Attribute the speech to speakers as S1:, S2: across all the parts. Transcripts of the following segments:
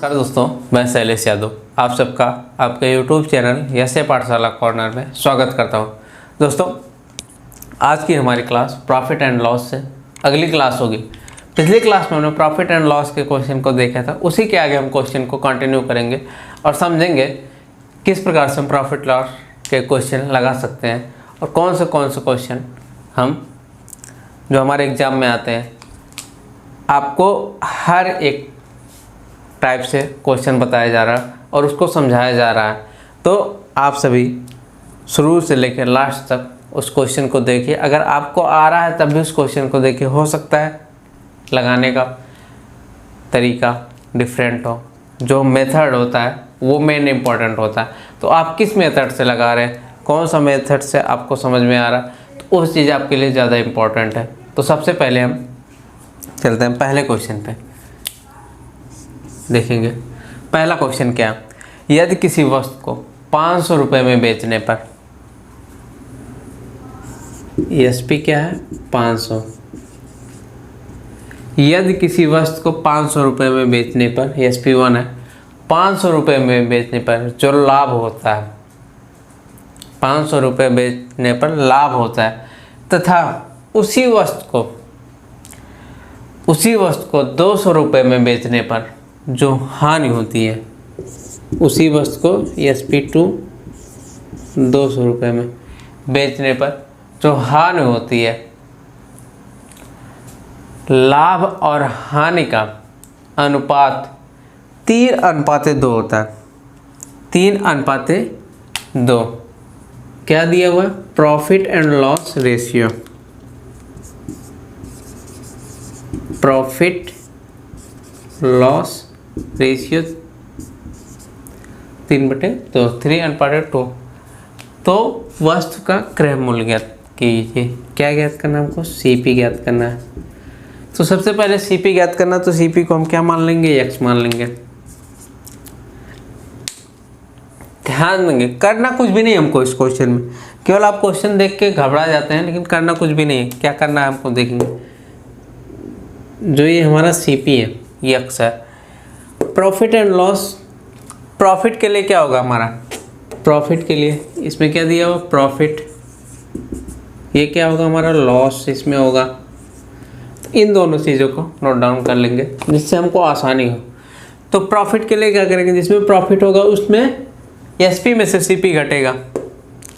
S1: नमस्कार दोस्तों, मैं शैलेश यादव आप सबका आपके YouTube चैनल यसे पाठशाला कॉर्नर में स्वागत करता हूं। दोस्तों, आज की हमारी क्लास प्रॉफिट एंड लॉस से अगली क्लास होगी। पिछली क्लास में हमने प्रॉफिट एंड लॉस के क्वेश्चन को देखा था, उसी के आगे हम क्वेश्चन को कंटिन्यू करेंगे और समझेंगे किस प्रकार से हम प्रॉफिट लॉस के क्वेश्चन लगा सकते हैं और कौन से क्वेश्चन हम जो हमारे एग्ज़ाम में आते हैं। आपको हर एक टाइप से क्वेश्चन बताया जा रहा है और उसको समझाया जा रहा है, तो आप सभी शुरू से लेकर लास्ट तक उस क्वेश्चन को देखिए। अगर आपको आ रहा है तब भी उस क्वेश्चन को देखिए, हो सकता है लगाने का तरीका डिफरेंट हो, जो मेथड होता है वो मेन इम्पॉर्टेंट होता है। तो आप किस मेथड से लगा रहे हैं, कौन सा मेथड से आपको समझ में आ रहा है, तो वो चीज़ आपके लिए ज़्यादा इम्पॉर्टेंट है। तो सबसे पहले हम चलते हैं पहले क्वेश्चन पे, देखेंगे पहला क्वेश्चन क्या है। यदि किसी वस्तु को 500 रुपये में बेचने पर, एसपी क्या है 500, यदि किसी वस्तु को 500 रुपये में बेचने पर, एसपी 1 है, 500 रुपये में बेचने पर जो लाभ होता है, 500 रुपये बेचने पर लाभ होता है, तथा उसी वस्तु को 200 रुपये में बेचने पर जो हानि होती है, उसी वस्तु को SP2 200 रुपये में बेचने पर जो हानि होती है, लाभ और हानि का अनुपात 3:2 होता है। 3:2 क्या दिया हुआ है, profit and loss ratio. Profit loss ratio 3/2, 3:2। तो वस्तु का क्रय मूल्य ज्ञात कीजिए। क्या ज्ञात करना है हमको, CP ज्ञात करना है। तो सबसे पहले CP ज्ञात करना, तो CP को हम क्या मान लेंगे, X मान लेंगे। ध्यान देंगे, करना कुछ भी नहीं हमको इस क्वेश्चन में, केवल आप क्वेश्चन देख के घबरा जाते हैं, लेकिन करना कुछ भी नहीं है। क्या करना है हमको देखेंगे। जो ये हमारा CP है, ये X है। प्रॉफिट एंड लॉस, प्रॉफिट के लिए क्या होगा हमारा, प्रॉफिट के लिए इसमें क्या दिया हुआ प्रॉफिट, ये क्या होगा हमारा लॉस इसमें होगा। तो इन दोनों चीज़ों को नोट डाउन कर लेंगे जिससे हमको आसानी हो। तो प्रॉफिट के लिए क्या करेंगे, जिसमें प्रॉफिट होगा उसमें SP में से CP घटेगा,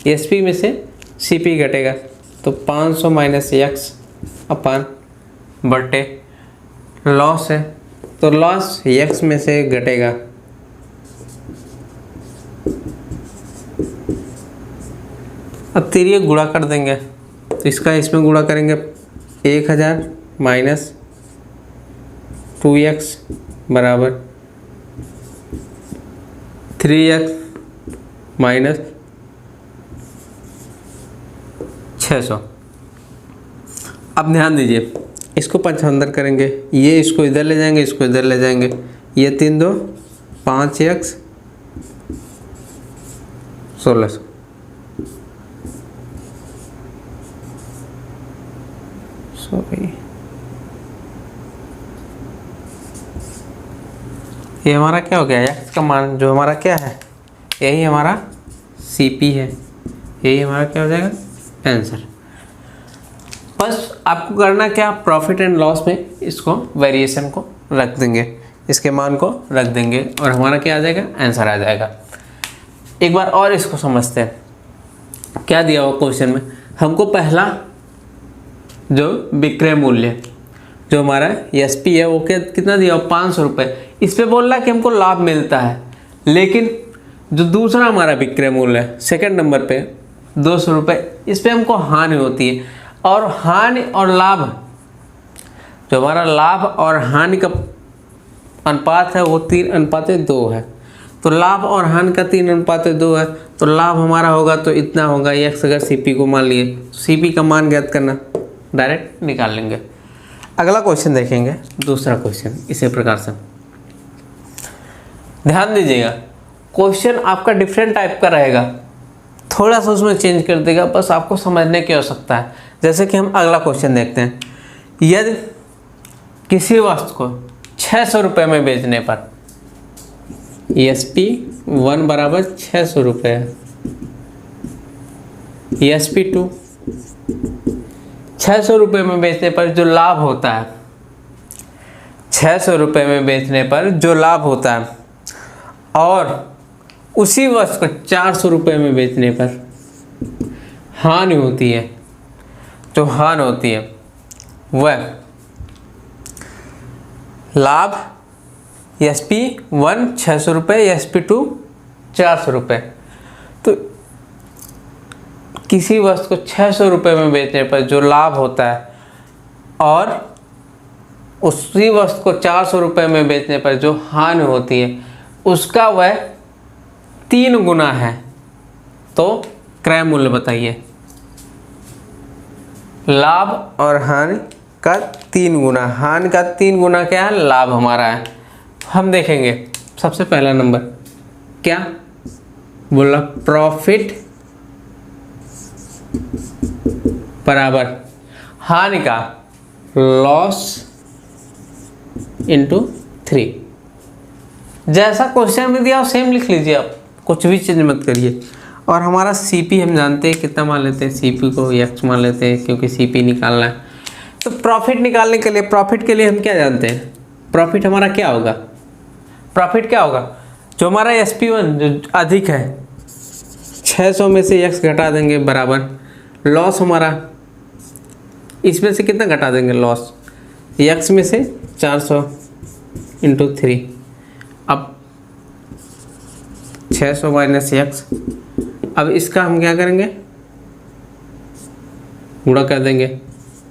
S1: SP में से CP घटेगा। तो 500 माइनस X अपन बटे लॉस है, तो लॉस X में से घटेगा। अब तिरिये गुणा कर देंगे, तो इसका इसमें गुणा करेंगे 1000 माइनस 2X बराबर 3X माइनस 600। अब ध्यान दीजिए, इसको 5 करेंगे, ये इसको इधर ले जाएंगे, इसको इधर ले जाएंगे, ये 3 2 5X 1600। ये हमारा क्या हो गया, X का मान जो हमारा क्या है, यही हमारा CP है, यही हमारा क्या हो जाएगा आंसर। बस आपको करना क्या, प्रॉफिट एंड लॉस में इसको वेरिएशन को रख देंगे, इसके मान को रख देंगे और हमारा क्या आ जाएगा, आंसर आ जाएगा। एक बार और इसको समझते हैं। क्या दिया हुआ क्वेश्चन में हमको, पहला जो विक्रय मूल्य जो हमारा SP है वो कितना दिया हुआ 500 रुपये। इस पे बोल रहा है कि हमको लाभ मिलता है, लेकिन जो दूसरा हमारा विक्रय मूल्य है सेकंड नंबर पे 200 रुपये, इस पे हमको हानि होती है। और हानि और लाभ, जो हमारा लाभ और हानि का अनुपात है वो 3:2 है। तो लाभ और हानि का 3:2 है, तो लाभ हमारा होगा तो इतना होगा X। अगर CP को मान लिए, CP का मान ज्ञात करना, डायरेक्ट निकाल लेंगे। अगला क्वेश्चन देखेंगे, दूसरा क्वेश्चन इसी प्रकार से। ध्यान दीजिएगा, क्वेश्चन आपका डिफरेंट टाइप का रहेगा, थोड़ा सा उसमें चेंज कर देगा, बस आपको समझने की आवश्यकता है। जैसे कि हम अगला क्वेश्चन देखते हैं। यदि किसी वस्तु को 600 रुपये में बेचने पर SP1 बराबर 600 रुपये, SP2 600 रुपये में बेचने पर जो लाभ होता है, 600 रुपये में बेचने पर जो लाभ होता है और उसी वस्तु को 400 रुपये में बेचने पर हानि होती है, जो हानि होती है वह लाभ SP1 600 रुपये, SP2 400 रुपये। तो किसी वस्तु को 600 रुपये में बेचने पर जो लाभ होता है और उसी वस्तु को 400 रुपये में बेचने पर जो हानि होती है उसका वह 3 गुना है। तो क्रय मूल्य बताइए। लाभ और हानि का 3 गुना, हानि का 3 गुना क्या है, लाभ हमारा है। हम देखेंगे सबसे पहला नंबर क्या बोला, प्रॉफिट बराबर हानि का लॉस इंटू 3। जैसा क्वेश्चन में दिया सेम लिख लीजिए, आप कुछ भी चेंज मत करिए। और हमारा CP हम जानते हैं कितना मान लेते हैं, CP को X मान लेते हैं क्योंकि CP निकालना है। तो प्रॉफिट निकालने के लिए, प्रॉफिट के लिए हम क्या जानते हैं, प्रॉफिट हमारा क्या होगा, प्रॉफिट क्या होगा, जो हमारा SP1 जो अधिक है 600 में से X घटा देंगे बराबर लॉस हमारा, इसमें से कितना घटा देंगे लॉस, X में से 400 इंटू 3। अब 600 माइनस X, अब इसका हम क्या करेंगे, गुणा कर देंगे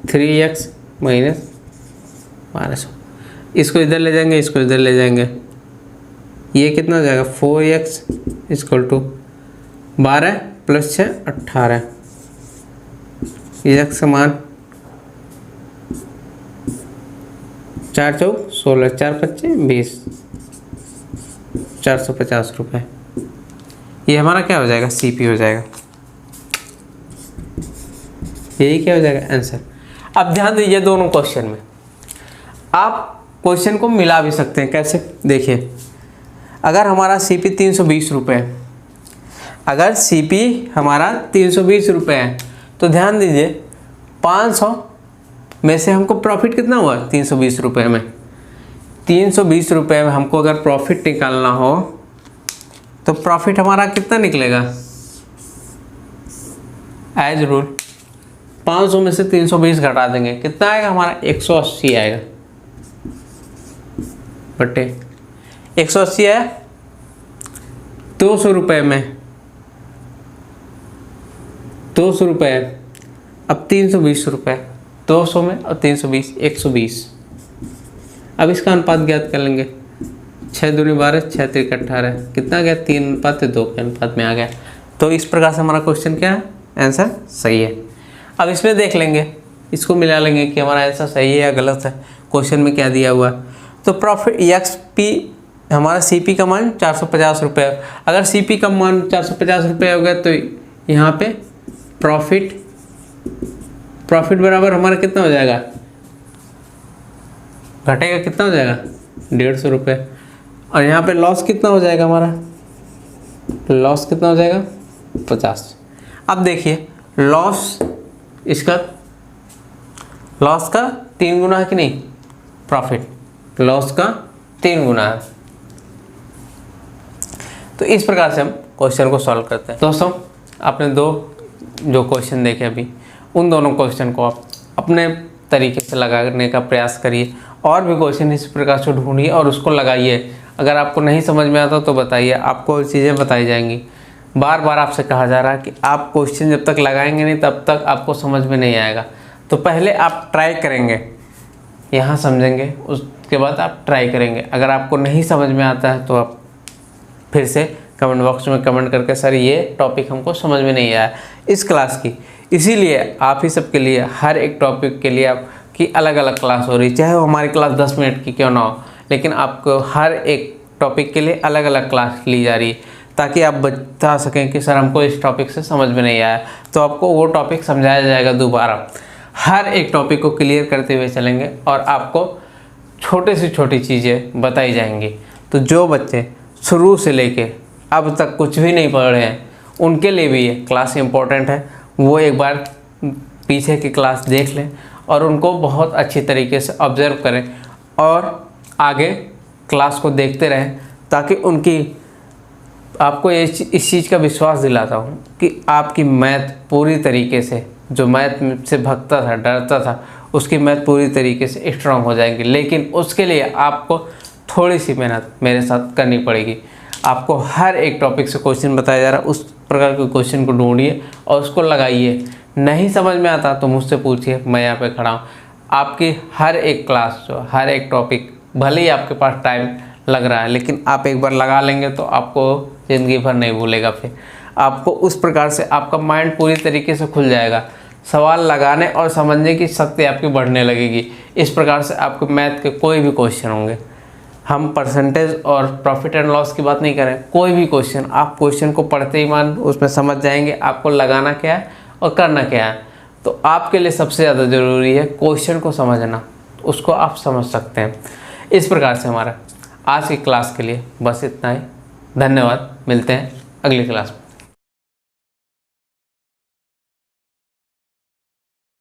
S1: 3X माइनस 1200। इसको इधर ले जाएंगे, इसको इधर ले जाएंगे, ये कितना हो जाएगा 4X equal to 12 plus 6 18, X समान 4 चौक 16, 4 पच्चे 20, 450 रुपये। ये हमारा क्या हो जाएगा, CP हो जाएगा। यही क्या हो जाएगा आंसर। अब ध्यान दीजिए दोनों क्वेश्चन में, आप क्वेश्चन को मिला भी सकते हैं। कैसे, देखिए अगर हमारा CP 320 रुपये, अगर CP हमारा 320 रुपये है तो ध्यान दीजिए 500 में से हमको प्रॉफिट कितना हुआ 320 रुपये में। 320 रुपये में हमको अगर प्रॉफिट निकालना हो तो प्रॉफिट हमारा कितना निकलेगा, एज रूल 500 में से 320 घटा देंगे, कितना आएगा हमारा 180 आएगा, बटे 180 आया 200 रुपये में, 200 रुपये। अब 320 रुपये, 200 में और 320 120। अब इसका अनुपात ज्ञात कर लेंगे, 6 दूनी 12, 6 त्रिक 18, कितना आ गया 3:2 के अनुपात में आ गया। तो इस प्रकार से हमारा क्वेश्चन क्या है, आंसर सही है। अब इसमें देख लेंगे, इसको मिला लेंगे कि हमारा आंसर सही है या गलत है, क्वेश्चन में क्या दिया हुआ। तो प्रॉफिट XP हमारा CP का मान 450 रुपये, अगर CP का मान 450 रुपये हो गया तो यहाँ पे प्रॉफिट बराबर हमारा कितना हो जाएगा, घटेगा कितना हो जाएगा 150 रुपये। और यहाँ पे लॉस कितना हो जाएगा हमारा, लॉस कितना हो जाएगा 50। अब देखिए लॉस, इसका लॉस का 3 गुना है कि नहीं, प्रॉफिट लॉस का 3 गुना है। तो इस प्रकार से हम क्वेश्चन को सॉल्व करते हैं। दोस्तों आपने जो क्वेश्चन देखे अभी, उन दोनों क्वेश्चन को आप अपने तरीके से लगाने का प्रयास करिए, और भी क्वेश्चन इस प्रकार से ढूंढिए और उसको लगाइए। अगर आपको नहीं समझ में आता तो बताइए, आपको चीज़ें बताई जाएंगी। बार बार आपसे कहा जा रहा है कि आप क्वेश्चन जब तक लगाएंगे नहीं तब तक आपको समझ में नहीं आएगा। तो पहले आप ट्राई करेंगे, यहाँ समझेंगे, उसके बाद आप ट्राई करेंगे। अगर आपको नहीं समझ में आता है तो आप फिर से कमेंट बॉक्स में कमेंट करके सर ये टॉपिक हमको समझ में नहीं आया इस क्लास की। इसीलिए आप ही सबके लिए हर एक टॉपिक के लिए आपकी अलग अलग क्लास हो रही, चाहे वो हमारी क्लास 10 मिनट की क्यों ना हो, लेकिन आपको हर एक टॉपिक के लिए अलग अलग क्लास ली जा रही है, ताकि आप बता सकें कि सर हमको इस टॉपिक से समझ में नहीं आया, तो आपको वो टॉपिक समझाया जाएगा दोबारा। हर एक टॉपिक को क्लियर करते हुए चलेंगे और आपको छोटे से छोटी चीज़ें बताई जाएंगी। तो जो बच्चे शुरू से लेके अब तक कुछ भी नहीं पढ़े हैं उनके लिए भी ये क्लास इम्पोर्टेंट है। वो एक बार पीछे की क्लास देख लें और उनको बहुत अच्छी तरीके से ऑब्ज़र्व करें और आगे क्लास को देखते रहें, ताकि उनकी आपको इस चीज़ का विश्वास दिलाता हूँ कि आपकी मैथ पूरी तरीके से, जो मैथ से भागता था, डरता था, उसकी मैथ पूरी तरीके से स्ट्रांग हो जाएंगी। लेकिन उसके लिए आपको थोड़ी सी मेहनत मेरे साथ करनी पड़ेगी। आपको हर एक टॉपिक से क्वेश्चन बताया जा रहा है, उस प्रकार के क्वेश्चन को ढूंढिए और उसको लगाइए। नहीं समझ में आता तो मुझसे पूछिए, मैं यहाँ पे खड़ा हूँ। आपकी हर एक क्लास, जो हर एक टॉपिक, भले ही आपके पास टाइम लग रहा है, लेकिन आप एक बार लगा लेंगे तो आपको ज़िंदगी भर नहीं भूलेगा। फिर आपको उस प्रकार से आपका माइंड पूरी तरीके से खुल जाएगा। सवाल लगाने और समझने की शक्ति आपकी बढ़ने लगेगी। इस प्रकार से आपके मैथ के कोई भी क्वेश्चन होंगे, हम परसेंटेज और प्रॉफिट एंड लॉस की बात नहीं करें, कोई भी क्वेश्चन, आप क्वेश्चन को पढ़ते ही मान उसमें समझ जाएंगे आपको लगाना क्या है और करना क्या है। तो आपके लिए सबसे ज़्यादा ज़रूरी है क्वेश्चन को समझना, उसको आप समझ सकते हैं। इस प्रकार से हमारा आज की क्लास के लिए बस इतना ही। धन्यवाद, मिलते हैं अगली क्लास में।